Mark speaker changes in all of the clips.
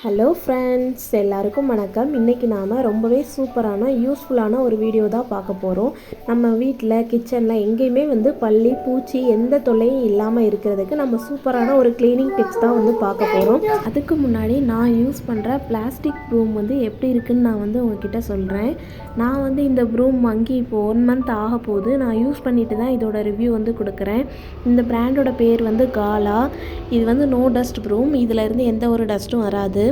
Speaker 1: Hello friends, எல்லாருக்கும் வணக்கம். இன்றைக்கி நாம் ரொம்பவே சூப்பரான யூஸ்ஃபுல்லான ஒரு வீடியோ தான் பார்க்க போகிறோம். நம்ம வீட்டில் கிச்சனில் எங்கேயுமே பல்லி பூச்சி எந்த தொல்லையும் இல்லாமல் இருக்கிறதுக்கு நம்ம சூப்பரான ஒரு க்ளீனிங் டிப்ஸ் தான் பார்க்க போகிறோம். அதுக்கு முன்னாடி நான் யூஸ் பண்ணுற பிளாஸ்டிக் ப்ரூம் எப்படி இருக்குதுன்னு நான் உங்ககிட்ட சொல்கிறேன். நான் இந்த ப்ரூம் வாங்கி இப்போது 1 மந்த் ஆக போகுது. நான் யூஸ் பண்ணிட்டு தான் இதோட ரிவ்யூ கொடுக்குறேன். இந்த பிராண்டோட பேர் காலா. இது நோடஸ்ட் ப்ரூம். இதில் இருந்து எந்த ஒரு டஸ்ட்டும் வராது,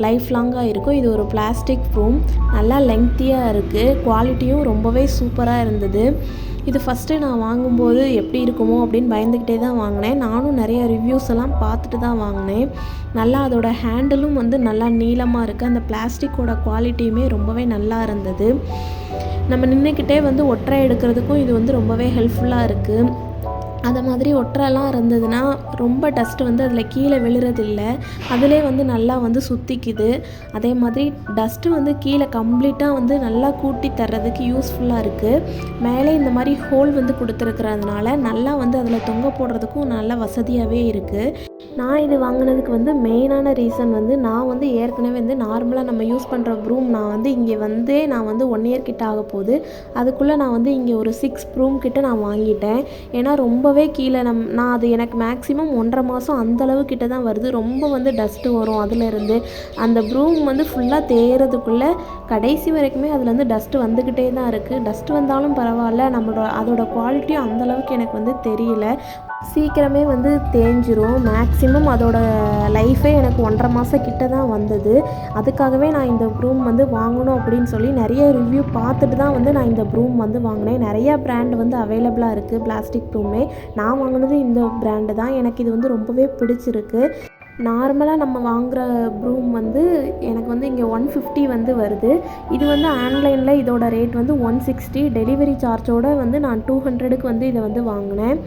Speaker 1: லைஃப் லாங்காக இருக்கும். இது ஒரு பிளாஸ்டிக் ப்ரூம், நல்லா லெங்க்த்தியாக இருக்குது. குவாலிட்டியும் ரொம்பவே சூப்பராக இருந்தது. இது ஃபஸ்ட்டு நான் வாங்கும்போது எப்படி இருக்குமோ அப்படின்னு பயந்துக்கிட்டே தான் வாங்கினேன். நானும் நிறைய ரிவ்யூஸ் எல்லாம் பார்த்துட்டு தான் வாங்கினேன். நல்லா அதோட ஹேண்டிலும் நல்லா நீளமாக இருக்குது. அந்த பிளாஸ்டிக்கோட குவாலிட்டியுமே ரொம்பவே நல்லா இருந்தது. நம்ம நின்றுக்கிட்டே ஒற்றை எடுக்கிறதுக்கும் இது ரொம்பவே ஹெல்ப்ஃபுல்லாக இருக்குது. அந்த மாதிரி ஒற்றைலாம் இருந்ததுன்னா ரொம்ப டஸ்ட்டு அதில் கீழே விழுறதில்ல. அதிலே நல்லா சுற்றிக்குது. அதே மாதிரி டஸ்ட்டு கீழே கம்ப்ளீட்டாக நல்லா கூட்டி தர்றதுக்கு யூஸ்ஃபுல்லாக இருக்குது. மேலே இந்த மாதிரி ஹோல் கொடுத்துருக்கிறதுனால நல்லா அதில் தொங்க போடுறதுக்கும் நல்ல வசதியாகவே இருக்குது. நான் இது வாங்கினதுக்கு மெயினான ரீசன் நான் ஏற்கனவே நார்மலாக நம்ம யூஸ் பண்ணுற ப்ரூம் நான் இங்கே நான் 1 இயர் கிட்ட ஆக போகுது. அதுக்குள்ளே நான் இங்கே ஒரு 6 ப்ரூம் கிட்ட நான் வாங்கிட்டேன். ஏன்னா ரொம்பவே கீழே நான் அது எனக்கு மேக்ஸிமம் 1.5 மாதம் அந்தளவு கிட்ட தான் வருது. ரொம்ப டஸ்ட்டு வரும். அதிலேருந்து அந்த ப்ரூம் ஃபுல்லாக தேயறதுக்குள்ளே கடைசி வரைக்குமே அதில் டஸ்ட்டு வந்துக்கிட்டே தான் இருக்குது. டஸ்ட்டு வந்தாலும் பரவாயில்ல, அதோட குவாலிட்டியும் அந்தளவுக்கு எனக்கு தெரியல. சீக்கிரமே தேஞ்சிரும். மேக்ஸிமம் அதோட லைஃபே எனக்கு 1.5 மாதம் கிட்ட தான் வந்தது. அதுக்காகவே நான் இந்த ப்ரூம் வாங்கணும் அப்படின்னு சொல்லி நிறைய ரிவ்யூ பார்த்துட்டு தான் நான் இந்த ப்ரூம் வாங்கினேன். நிறைய பிராண்ட் அவைலபிளாக இருக்குது பிளாஸ்டிக் ப்ரூமே. நான் வாங்கினது இந்த பிராண்டு தான். எனக்கு இது ரொம்பவே பிடிச்சிருக்கு. நார்மலாக நம்ம வாங்குகிற ப்ரூம் எனக்கு இங்கே 150 வருது. இது ஆன்லைனில் இதோட ரேட் 160. டெலிவரி சார்ஜோடு நான் 200க்கு இதை வாங்கினேன்.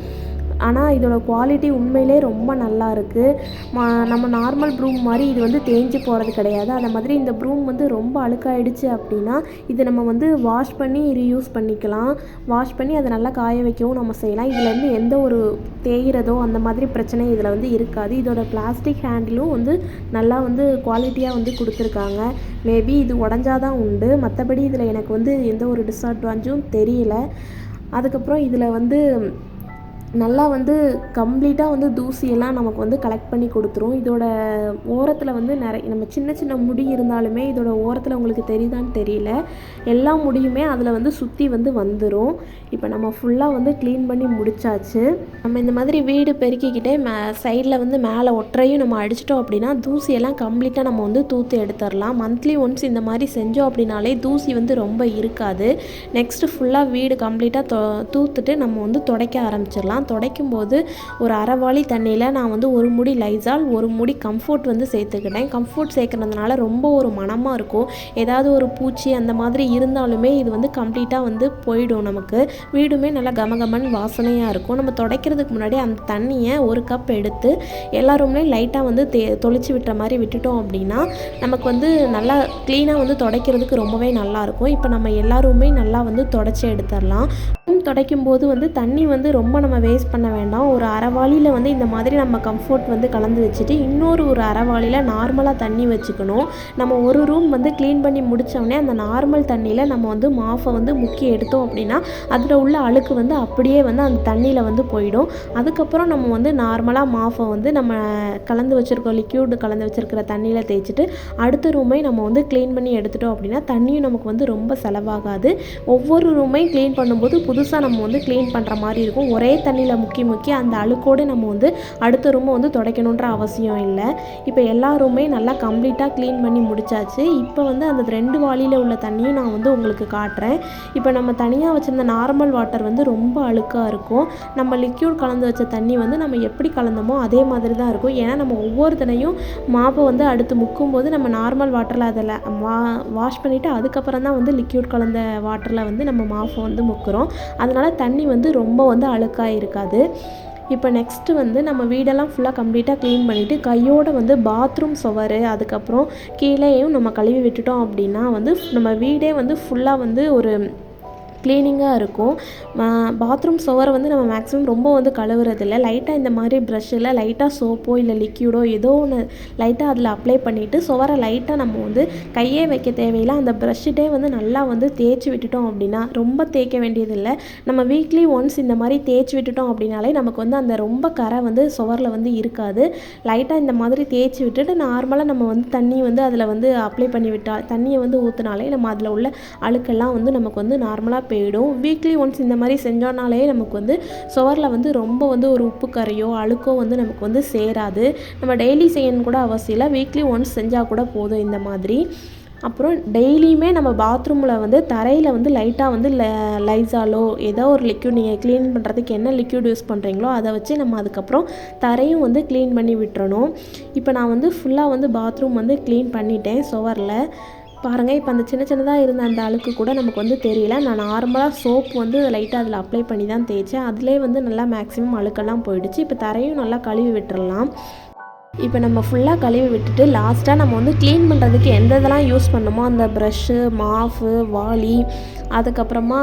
Speaker 1: ஆனால் இதோட குவாலிட்டி உண்மையிலே ரொம்ப நல்லா இருக்குது. நம்ம நார்மல் ப்ரூம் மாதிரி இது தேஞ்சு போகிறது கிடையாது. அதே மாதிரி இந்த ப்ரூம் ரொம்ப அழுக்காயிடுச்சு அப்படின்னா இது நம்ம வாஷ் பண்ணி ரீயூஸ் பண்ணிக்கலாம். வாஷ் பண்ணி அதை நல்லா காய வைக்கவும் நம்ம செய்யலாம். இதில் எந்த ஒரு தேய்கிறதோ அந்த மாதிரி பிரச்சனை இதில் இருக்காது. இதோட பிளாஸ்டிக் ஹேண்டிலும் நல்லா குவாலிட்டியாக கொடுத்துருக்காங்க. மேபி இது உடஞ்சாதான் உண்டு. மற்றபடி இதில் எனக்கு எந்த ஒரு டிஸ்அட்வான்டேஜும் தெரியல. அதுக்கப்புறம் இதில் நல்லா கம்ப்ளீட்டாக தூசியெல்லாம் நமக்கு கலெக்ட் பண்ணி கொடுத்துரும். இதோட ஓரத்தில் நிறைய நம்ம சின்ன சின்ன முடி இருந்தாலுமே இதோட ஓரத்தில் உங்களுக்கு தெரியுதான்னு தெரியல, எல்லா முடியுமே அதில் சுற்றி வந்துடும். இப்போ நம்ம ஃபுல்லாக க்ளீன் பண்ணி முடிச்சாச்சு. நம்ம இந்த மாதிரி வீடு பெருக்கிக்கிட்டே சைடில் மேலே ஒற்றையும் நம்ம அடிச்சிட்டோம் அப்படின்னா தூசியெல்லாம் கம்ப்ளீட்டாக நம்ம தூத்து எடுத்துடலாம். மந்த்லி ஒன்ஸ் இந்த மாதிரி செஞ்சோம் அப்படின்னாலே தூசி ரொம்ப இருக்காது. நெக்ஸ்ட்டு ஃபுல்லாக வீடு கம்ப்ளீட்டாக தூத்துட்டு நம்ம துடைக்க ஆரம்பிச்சிடலாம். துடைக்கும் போது ஒரு அரைவாளி தண்ணியில் நான் ஒரு முடி லைசால், ஒரு முடி கம்ஃபோர்ட் சேர்த்துக்கிட்டேன். கம்ஃபோர்ட் சேர்க்கறதுனால ரொம்ப ஒரு மணமாக இருக்கும். ஏதாவது ஒரு பூச்சி அந்த மாதிரி இருந்தாலுமே இது கம்ப்ளீட்டாக போயிடும். நமக்கு வீடுமே நல்லா கமகமன் வாசனையாக இருக்கும். நம்ம துடைக்கிறதுக்கு முன்னாடி அந்த தண்ணியை 1 கப் எடுத்து எல்லா ரூம்லேயும் லைட்டாக தொளிச்சு விட்டுற மாதிரி விட்டுட்டோம் அப்படின்னா நமக்கு நல்லா க்ளீனாக துடைக்கிறதுக்கு ரொம்பவே நல்லாயிருக்கும். இப்போ நம்ம எல்லா ரூமே நல்லா துடைச்சி எடுத்துடலாம். துடைக்கும் போது தண்ணி ரொம்ப நம்ம வேஸ்ட் பண்ண வேண்டாம். ஒரு அரைவாளியில் இந்த மாதிரி நம்ம கம்ஃபோர்ட் கலந்து வச்சுட்டு இன்னொரு அரைவாளியில் நார்மலாக தண்ணி வச்சுக்கணும். நம்ம ஒரு ரூம் க்ளீன் பண்ணி முடித்தோடனே அந்த நார்மல் தண்ணியில் நம்ம மாஃபை முக்கி எடுத்தோம் அப்படின்னா அதில் உள்ள அழுக்கு அப்படியே அந்த தண்ணியில் போயிடும். அதுக்கப்புறம் நம்ம நார்மலாக மாஃபை நம்ம கலந்து வச்சுருக்கோம், லிக்யூட் கலந்து வச்சுருக்கிற தண்ணியில் தேய்ச்சிட்டு அடுத்த ரூமை நம்ம க்ளீன் பண்ணி எடுத்துட்டோம் அப்படின்னா தண்ணியும் நமக்கு ரொம்ப செலவாகாது. ஒவ்வொரு ரூமையும் க்ளீன் பண்ணும்போது புதுசாக நம்ம க்ளீன் பண்ணுற மாதிரி இருக்கும். ஒரே தண்ணியில் முக்கி அந்த அழுக்கோடு நம்ம அடுத்த ரூமை துடைக்கணுன்ற அவசியம் இல்லை. இப்போ எல்லா ரூமையும் நல்லா கம்ப்ளீட்டாக க்ளீன் பண்ணி முடிச்சாச்சு. இப்போ அந்த 2 வாளியில் உள்ள தண்ணியும் நான் உங்களுக்கு காட்டுறேன். இப்போ நம்ம தனியாக வச்சுருந்த நார்மல் வாட்டர் ரொம்ப அழுக்காக இருக்கும். நம்ம லிக்யூட் கலந்து வச்ச தண்ணி நம்ம எப்படி கலந்தோமோ அதே மாதிரி தான் இருக்கும். ஏன்னா நம்ம ஒவ்வொருத்தனையும் மாப்பை அடுத்து முக்கும்போது நம்ம நார்மல் வாட்டரில் அதில் வாஷ் பண்ணிவிட்டு அதுக்கப்புறம் தான் லிக்யூட் கலந்த வாட்டரில் நம்ம மாப்பை முக்குறோம். அதனால் தண்ணி ரொம்ப அழுக்காக இருக்காது. இப்போ நெக்ஸ்ட்டு நம்ம வீடெல்லாம் ஃபுல்லாக கம்ப்ளீட்டாக க்ளீன் பண்ணிவிட்டு கையோடு பாத்ரூம் சுவர் அதுக்கப்புறம் கீழேயும் நம்ம கழுவி விட்டுட்டோம் அப்படின்னா நம்ம வீடே ஃபுல்லாக ஒரு க்ளீனிங்காக இருக்கும். பாத்ரூம் சுவரை வந்து நம்ம மேக்ஸிமம் ரொம்ப வந்து கழுவுறதில்ல. லைட்டாக இந்த மாதிரி ப்ரஷ்ஷில் லைட்டாக சோப்போ இல்லை லிக்யூடோ ஏதோ ஒன்று லைட்டாக அதில் அப்ளை பண்ணிவிட்டு சுவரை லைட்டாக நம்ம வந்து கையே வைக்க தேவையில்லை. அந்த ப்ரஷ்ஷிட்டே வந்து நல்லா வந்து தேய்ச்சி விட்டுட்டோம் அப்படின்னா, ரொம்ப தேய்க்க வேண்டியதில்லை. நம்ம வீக்லி ஒன்ஸ் இந்த மாதிரி தேய்ச்சி விட்டுட்டோம் அப்படின்னாலே நமக்கு வந்து அந்த ரொம்ப கரை வந்து சுவரில் வந்து இருக்காது. லைட்டாக இந்த மாதிரி தேய்ச்சி விட்டுட்டு நார்மலாக நம்ம வந்து தண்ணி வந்து அதில் வந்து அப்ளை பண்ணி விட்டால், தண்ணியை வந்து ஊற்றினாலே நம்ம அதில் உள்ள அழுக்கெல்லாம் வந்து நமக்கு வந்து நார்மலாக போயிடும். வீக்லி ஒன்ஸ் இந்த மாதிரி செஞ்சோன்னாலே நமக்கு வந்து சுவரில் வந்து ரொம்ப வந்து ஒரு உப்பு கரையோ அழுக்கோ வந்து நமக்கு வந்து சேராது. நம்ம டெய்லி செய்யணும் கூட அவசியம் இல்லை, வீக்லி ஒன்ஸ் செஞ்சால் கூட போதும் இந்த மாதிரி. அப்புறம் டெய்லியுமே நம்ம பாத்ரூமில் வந்து தரையில் வந்து லைட்டாக வந்து லைசாலோ ஏதோ ஒரு லிக்யூட், நீங்கள் க்ளீன் பண்ணுறதுக்கு என்ன லிக்யூட் யூஸ் பண்ணுறீங்களோ அதை வச்சு நம்ம அதுக்கப்புறம் தரையும் வந்து க்ளீன் பண்ணி விட்டுறணும். இப்போ நான் வந்து ஃபுல்லாக வந்து பாத்ரூம் வந்து க்ளீன் பண்ணிட்டேன் சுவரில். பாருங்கள், இப்போ அந்த சின்ன சின்னதாக இருந்த அந்த அழுக்கு கூட நமக்கு வந்து தெரியல. நான் நார்மலாக சோப் வந்து லைட்டாக அதில் அப்ளை பண்ணி தான் தேய்ச்சேன். அதிலே வந்து நல்லா மேக்ஸிமம் அழுக்கெல்லாம் போயிடுச்சு. இப்போ தரையும் நல்லா கழுவி விட்டுறலாம். இப்போ நம்ம ஃபுல்லாக கழுவி விட்டுட்டு லாஸ்ட்டாக நம்ம வந்து க்ளீன் பண்ணுறதுக்கு எந்த இதெல்லாம் யூஸ் பண்ணணுமோ அந்த ப்ரஷ்ஷு, மாஃபு, வாளி, அதுக்கப்புறமா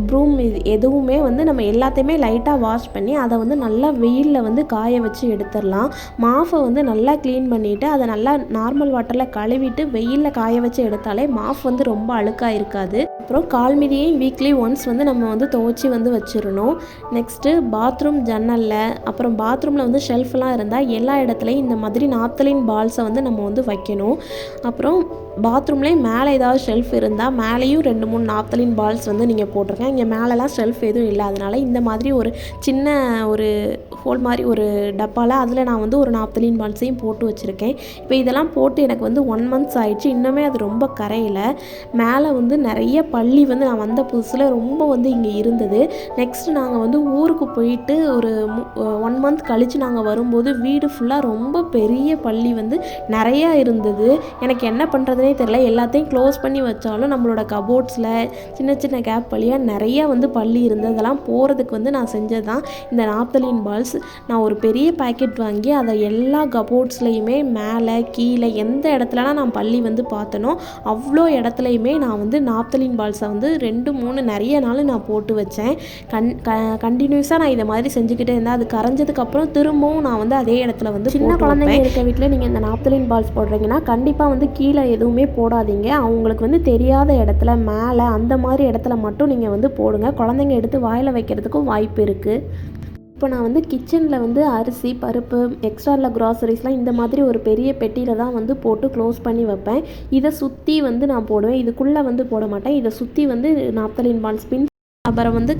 Speaker 1: ப்ரூம், இது எதுவுமே வந்து நம்ம எல்லாத்தையுமே லைட்டாக வாஷ் பண்ணி அதை வந்து நல்லா வெயிலில் வந்து காய வச்சு எடுத்துடலாம். மாஃபை வந்து நல்லா க்ளீன் பண்ணிவிட்டு அதை நல்லா நார்மல் வாட்டரில் கழுவிட்டு வெயிலில் காய வச்சு எடுத்தாலே மாஃப் வந்து ரொம்ப அழுக்காக இருக்காது. அப்புறம் கால்மிதியையும் வீக்லி ஒன்ஸ் வந்து நம்ம வந்து துவைச்சி வந்து வச்சிடணும். நெக்ஸ்ட்டு பாத்ரூம் ஜன்னலில், அப்புறம் பாத்ரூமில் வந்து ஷெல்ஃப்லாம் இருந்தால் எல்லா இடத்துலையும் இந்த மாதிரி நாப்தலின் பால்ஸை வந்து நம்ம வந்து வைக்கணும். அப்புறம் பாத்ரூம்லேயே மேலே ஏதாவது ஷெல்ஃப் இருந்தால் மேலேயும் 2-3 நாப்தலின் பால்ஸ் வந்து நீங்கள் போட்டிருக்கேன். இங்கே மேலெலாம் ஷெல்ஃப் எதுவும் இல்லாதனால இந்த மாதிரி ஒரு சின்ன ஒரு ஹோல் மாதிரி ஒரு டப்பாவில் அதில் நான் வந்து ஒரு நாப்தலின் பால்ஸையும் போட்டு வச்சுருக்கேன். இப்போ இதெல்லாம் போட்டு எனக்கு வந்து 1 months ஆயிடுச்சு. இன்னுமே அது ரொம்ப கரையில். மேலே வந்து நிறைய பள்ளி வந்து நான் வந்த புதுசில் ரொம்ப வந்து இங்கே இருந்தது. நெக்ஸ்ட்டு நாங்கள் வந்து ஊருக்கு போயிட்டு ஒரு 1 month கழித்து நாங்கள் வரும்போது வீடு ஃபுல்லாக ரொம்ப பெரிய பள்ளி வந்து நிறையா இருந்தது. எனக்கு என்ன பண்ணுறதுனே தெரியல. எல்லாத்தையும் க்ளோஸ் பண்ணி வச்சாலும் நம்மளோட கபோர்ட்ஸில் சின்ன சின்ன கேப் வழியாக நிறைய வந்து பள்ளி இருந்தது. அதெல்லாம் போகிறதுக்கு வந்து நான் செஞ்சது தான் இந்த நாப்தலின் பால்ஸ். நான் ஒரு பெரிய பேக்கெட் வாங்கி அதை எல்லா கபோர்ட்ஸ்லையுமே மேலே கீழே எந்த இடத்துலலாம் நான் பள்ளி வந்து பார்த்தனோ அவ்வளோ இடத்துலையுமே நான் வந்து நாப்தலின் பால்ஸை வந்து 2-3 நிறைய நாள் நான் போட்டு வச்சேன். கண்டினியூஸாக நான் இதை மாதிரி செஞ்சுக்கிட்டே இருந்தேன். அது கரைஞ்சதுக்கப்புறம் திரும்பவும் நான் வந்து அதே இடத்துல வந்து சின்ன குழந்தைங்க இருக்க வீட்டில் நீங்கள் இந்த நாப்தலின் பால்ஸ் போடுறீங்கன்னா கண்டிப்பாக வந்து கீழே எதுவுமே போடாதீங்க. அவங்களுக்கு வந்து தெரியாத இடத்துல மேலே அந்த மாதிரி இடத்துல மட்டும் நீங்கள் வந்து போடுங்க. குழந்தைங்க எடுத்து வாயில் வைக்கிறதுக்கும் வாய்ப்பு இருக்குது. இப்போ நான் வந்து கிச்சனில் வந்து அரிசி, பருப்பு, எக்ஸ்ட்ரா உள்ள க்ராசரிஸ்லாம் இந்த மாதிரி ஒரு பெரிய பெட்டியில் தான் வந்து போட்டு க்ளோஸ் பண்ணி வைப்பேன். இதை சுற்றி வந்து நான் போடுவேன். இதுக்குள்ளே வந்து போட மாட்டேன். இதை சுற்றி வந்து நாப்தலின் பால்ஸ் பின். அப்புறம் வந்து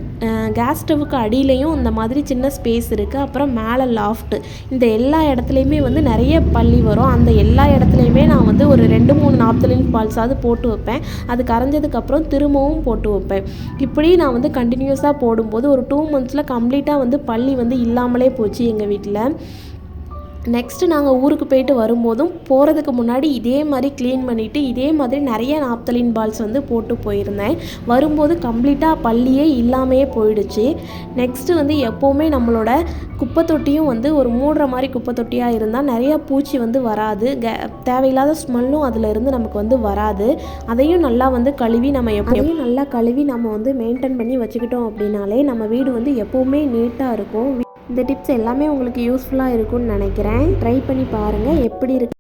Speaker 1: கேஸ் ஸ்டவ்வுக்கு அடியிலையும் இந்த மாதிரி சின்ன ஸ்பேஸ் இருக்குது. அப்புறம் மேலே லாஃப்ட்டு, இந்த எல்லா இடத்துலையுமே வந்து நிறைய பள்ளி வரும். அந்த எல்லா இடத்துலையுமே நான் வந்து ஒரு 2-3 நாப்தலின் பால்ஸாவது போட்டு வைப்பேன். அது கரைஞ்சதுக்கப்புறம் திரும்பவும் போட்டு வைப்பேன். இப்படி நான் வந்து கண்டினியூஸாக போடும்போது ஒரு 2 months கம்ப்ளீட்டாக வந்து பள்ளி வந்து இல்லாமலே போச்சு எங்கள் வீட்டில். நெக்ஸ்ட்டு நாங்கள் ஊருக்கு போயிட்டு வரும்போதும் போகிறதுக்கு முன்னாடி இதே மாதிரி க்ளீன் பண்ணிவிட்டு இதே மாதிரி நிறைய நாப்தலின் பால்ஸ் வந்து போட்டு போயிருந்தேன். வரும்போது கம்ப்ளீட்டாக பள்ளியே இல்லாமையே போயிடுச்சு. நெக்ஸ்ட்டு வந்து எப்போவுமே நம்மளோட குப்பை தொட்டியும் வந்து ஒரு மூடுற மாதிரி குப்பை தொட்டியாக இருந்தால் நிறையா பூச்சி வந்து வராது. தேவையில்லாத ஸ்மெல்லும் அதில் இருந்து நமக்கு வந்து வராது. அதையும் நல்லா வந்து கழுவி நல்லா கழுவி நம்ம வந்து மெயின்டைன் பண்ணி வச்சுக்கிட்டோம் அப்படின்னாலே நம்ம வீடு வந்து எப்போவுமே நீட்டாக இருக்கும். இந்த டிப்ஸ் எல்லாமே உங்களுக்கு யூஸ்ஃபுல்லாக இருக்கும்னு நினைக்கிறேன். ட்ரை பண்ணி பாருங்கள் எப்படி இருக்கு.